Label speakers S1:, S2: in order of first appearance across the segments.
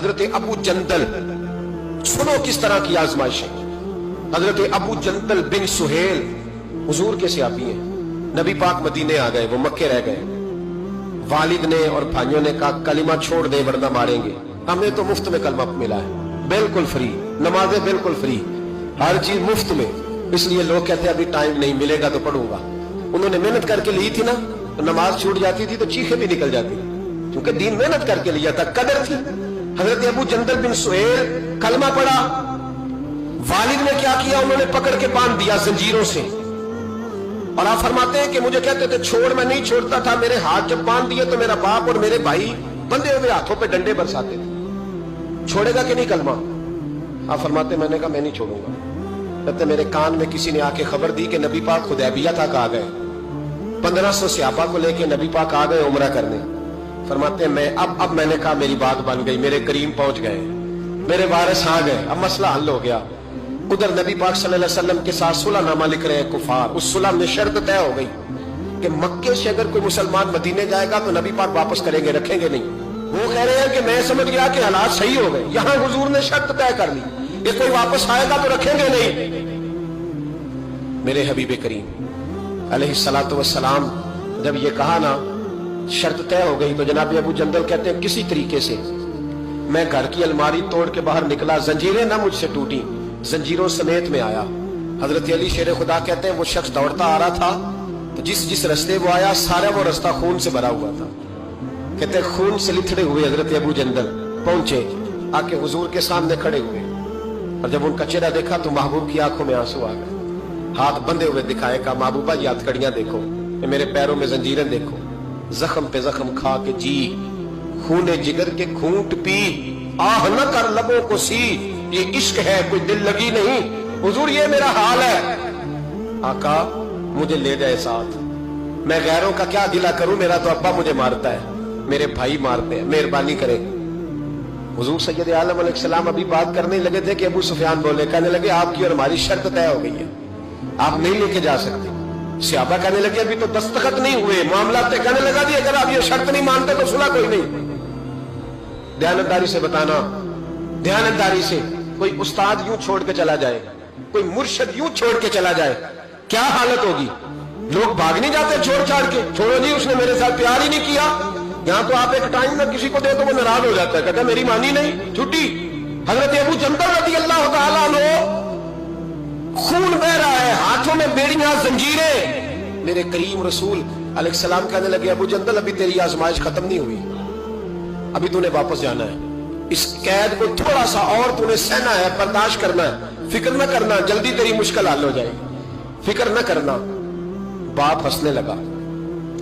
S1: हजरत अबू जंदल, सुनो किस तरह की आजमाइशें। हजरत अबू जंदल बिन सुहेल हुजूर के सहाबी हैं, नबी पाक मदीने आ गए, वो मक्के रह गए। वालिद ने और भाइयों ने कहा कलिमा छोड़ दे वरना मारेंगे। हमें तो मुफ्त में कलमा मिला है, बिल्कुल फ्री, नमाजें बिल्कुल फ्री, हर चीज मुफ्त में। इसलिए लोग कहते हैं अभी टाइम नहीं मिलेगा तो पढ़ूंगा। उन्होंने मेहनत करके ली थी ना, तो नमाज छूट जाती थी तो चीखें भी निकल जाती, क्योंकि दीन मेहनत करके लिया था, कदर थी। हजरत अबू जंदल बिन सुहेल कलमा पढ़ा, वालिद ने क्या किया, उन्होंने पकड़ के बांध दिया जंजीरों से। और आप फरमाते हैं कि मुझे कहते थे छोड़, मैं नहीं छोड़ता था। मेरे हाथ जब बांध दिए तो मेरा बाप और मेरे भाई बंधे हुए हाथों पे डंडे बरसाते थे। छोड़ेगा कि नहीं कलमा? आप फरमाते मैंने कहा मैं नहीं छोड़ूंगा। कहते मेरे कान में किसी ने आके खबर दी कि नबी पाक हुदैबिया तक आ गए, 1500 सहाबा को लेके नबी पाक आ गए उमरा करने। फरमाते मैं अब मैंने कहा मेरी बात बन गई, मेरे करीम पहुंच गए, मेरे वारिस आ गए, अब मसला हल हो गया। उधर नबी पाक सल्लल्लाहु अलैहि वसल्लम के साथ सुलहनामा लिख रहे हैं कुफार। उस सुलह में शर्त तय हो गई कि मक्के से अगर कोई मुसलमान मदीने जाएगा तो नबी पाक वापस करेंगे, रखेंगे नहीं। वो कह रहे हैं कि मैं समझ गया कि हालात सही हो गए, यहां हुजूर ने शर्त तय कर ली, ये कोई वापस आएगा तो रखेंगे नहीं। मेरे हबीब करीम अलैहिस्सलातु वस्सलाम जब ये कहा ना, शर्त तय हो गई, तो जनाब अबू जंदल कहते हैं किसी तरीके से मैं घर की अलमारी तोड़ के बाहर निकला, जंजीरें ना मुझसे टूटी, जंजीरों समेत में आया। हजरत अली शेर खुदा कहते हैं वो शख्स दौड़ता आ रहा था, तो जिस जिस रास्ते वो आया सारा वो रास्ता खून से भरा हुआ था। कहते हैं खून से लिथड़े हुए हजरत अबू जंदल पहुंचे, आके हुजूर के सामने खड़े हुए, और जब उनका चेहरा देखा तो महबूब की आंखों में आंसू आ गए। हाथ बंधे हुए दिखाए, कहा महबूबा ये हथकड़ियां देखो, मेरे पैरों में जंजीरें देखो, जख्म पे जख्म खा के जी, खूने जिगर के घूंट पी, आह न कर लबों को सी, ये इश्क है कोई दिल लगी नहीं। हुजूर ये मेरा हाल है, आका मुझे ले जाए साथ, मैं गैरों का क्या गिला करूं, मेरा तो अब्बा मुझे मारता है, मेरे भाई मारते हैं, मेहरबानी करें। हुजूर सैयद आलम अलैहिस्सलाम अभी बात करने लगे थे कि अबू सुफियान बोले, कहने लगे आपकी और हमारी शर्त तय हो गई है, आप नहीं लेके जा सकते। सहाबा कहने लगे अभी तो दस्तखत नहीं हुए, मामला तय। कहने लगा जी अगर आप ये शर्त नहीं मानते तो सुलह कोई नहीं। दयानतदारी से बताना, दयानतदारी से। कोई उस्ताद यूं छोड़ के चला जाए, कोई मुर्शिद यूं छोड़ के चला जाए, क्या हालत होगी? लोग भाग नहीं जाते छोड़ छाड़ के, छोड़ो जी उसने मेरे साथ प्यार ही नहीं किया। यहां तो आप एक टाइम में किसी को दे तो वो नाराज हो जाता है, कहता है मेरी मानी नहीं, छुट्टी। हजरत अबू जंदल रज़ी अल्लाह तआला अन्हु, खून बह रहा है, हाथों में बेड़ियां जंजीरें। मेरे करीम रसूल अलैहिस्सलाम कहने लगे अबू जंदल अभी तेरी आजमाइश खत्म नहीं हुई, अभी तूने वापस जाना है, इस कैद को थोड़ा सा और तूने सहना है, बर्दाश्त करना है, फिक्र न करना, जल्दी तेरी मुश्किल हल हो जाएगी, फिक्र न करना। बाप हंसने लगा,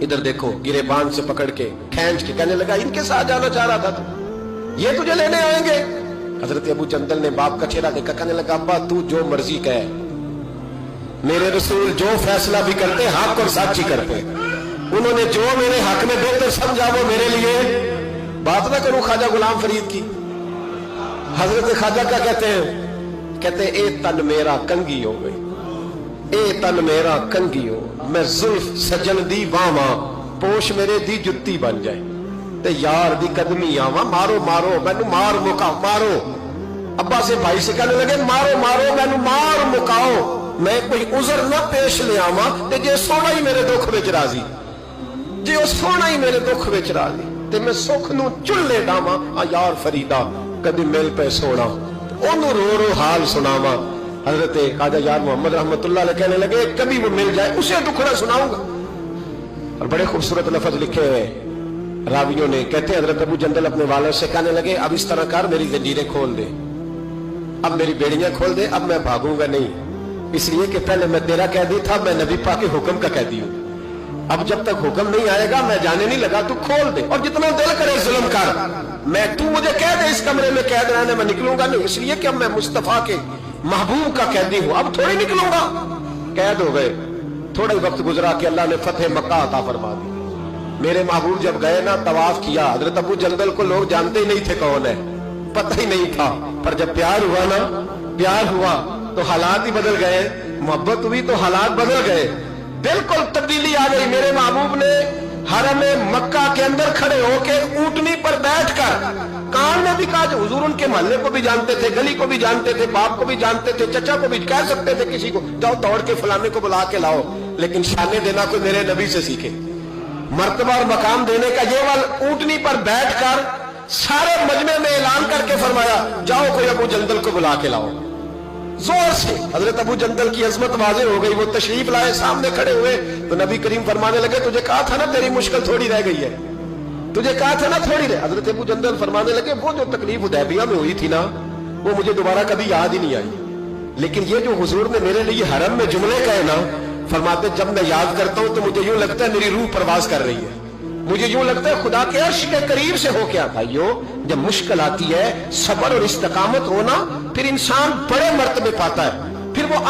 S1: इधर देखो गिरेबान से पकड़ के खींच के कहने लगा इनके साथ जाना चाह रहा था तू, ये तुझे लेने आएंगे। हजरत अबू जंदल ने बाप का चेहरा देखा, कहने लगा अब्बा तू जो मर्जी कहे, मेरे रसूल जो फैसला भी करते हक और साची करते, उन्होंने जो मेरे हक में बेहतर समझा वो मेरे लिए। बात ना करूं ख्वाजा गुलाम फरीद की, हजरत ख्वाजा क्या कहते हैं, कहते ए तन मेरा कंगी हो गई, ए तन मेरा कंगी हो, मैं जुल्फ सजन दी वावा, पोश मेरे दी जुत्ती बन जाए, ते यार दी कदमी आवा, मारो मारो मैनू मार मुका मारो। अब्बा से भाई से कहने लगे मारो मारो मैनू मार मुकाओ, मैं कोई उजर ना पेश ले आवा, ते जे सोना ही मेरे दुख विच राजी, जे ओ सोना ही मेरे दुख विच राजी, ते मैं सुख नू चुल्ले डावा, आ यार फरीदा कदी मिल पे सोना, ओनू रो रो हाल सुनावा। हजरत ख्वाजा यार मोहम्मद रहमतुल्लाह अलैह कहने लगे कभी वो मिल जाए उसे दुखड़ा सुनाऊंगा। और बड़े खूबसूरत लफ्ज लिखे हुए रावियों ने, कहते हजरत अबू जंदल अपने वालों से कहने लगे अब इस तरह कर मेरी जंजीरें खोल दे, अब मेरी बेड़ियां खोल दे, अब मैं भागूंगा नहीं, इसलिए कि पहले मैं तेरा कैदी था, मैं नबी पाक के हुक्म का कैदी हूं, अब जब तक हुक्म नहीं आएगा मैं जाने नहीं लगा, तू खोल दे और जितना दिल करे जुल्म कर, मैं तू मुझे कह दे इस कमरे में कैद रहने, मैं निकलूंगा नहीं, इसलिए कि अब मैं मुस्तफा के महबूब का कैदी हूं, अब थोड़ी निकलूंगा। कैद हो गए, थोड़ा ही वक्त गुजरा कि अल्लाह ने फतेह मक्का अता फरमा दी। मेरे महबूब जब गए ना तवाफ किया, हजरत अबू जंदल को लोग जानते ही नहीं थे कौन है, पता ही नहीं था, पर जब प्यार हुआ ना, प्यार हुआ तो हालात ही बदल गए, मोहब्बत हुई तो हालात बदल गए, बिल्कुल तब्दीली आ गई। मेरे महबूब ने हरम मक्का के अंदर खड़े होकर ऊंटनी पर बैठकर کان میں بھی کہا جو حضور ان کے محلے کو بھی جانتے تھے, گلی کو بھی جانتے تھے, باپ کو بھی جانتے تھے, چچا کو بھی کہہ سکتے تھے کسی کو جاؤ دوڑ کے فلانے کو بلا کے لاؤ, لیکن شانے دینا کوئی میرے نبی سے سیکھے, مرتبہ اور مقام دینے کا یہ والا اونٹنی پر بیٹھ کر سارے مجمع میں اعلان کر کے فرمایا جاؤ کوئی ابو جندل کو بلا کے لاؤ. زور سے حضرت ابو جندل کی عظمت واضح ہو گئی, وہ تشریف لائے, سامنے کھڑے ہوئے تو نبی کریم فرمانے لگے تجھے کہا تھا نا تیری مشکل تھوڑی رہ گئی ہے, تجھے کہا تھا نا تھوڑی رہ. حضرت ابو جندل فرمانے لگے وہ جو تکلیف حدیبیہ میں ہوئی تھی نا وہ مجھے دوبارہ کبھی یاد ہی نہیں آئی, لیکن یہ جو حضور نے میرے لیے حرم میں جملے کہے نا, فرماتے جب میں یاد کرتا ہوں تو مجھے یوں لگتا ہے میری روح پرواز کر رہی ہے, مجھے یوں لگتا ہے خدا کے عرش کے قریب سے ہو کیا. بھائیو جب مشکل آتی ہے صبر اور استقامت ہونا پھر انسان بڑے مرتبے پاتا ہے, پھر وہ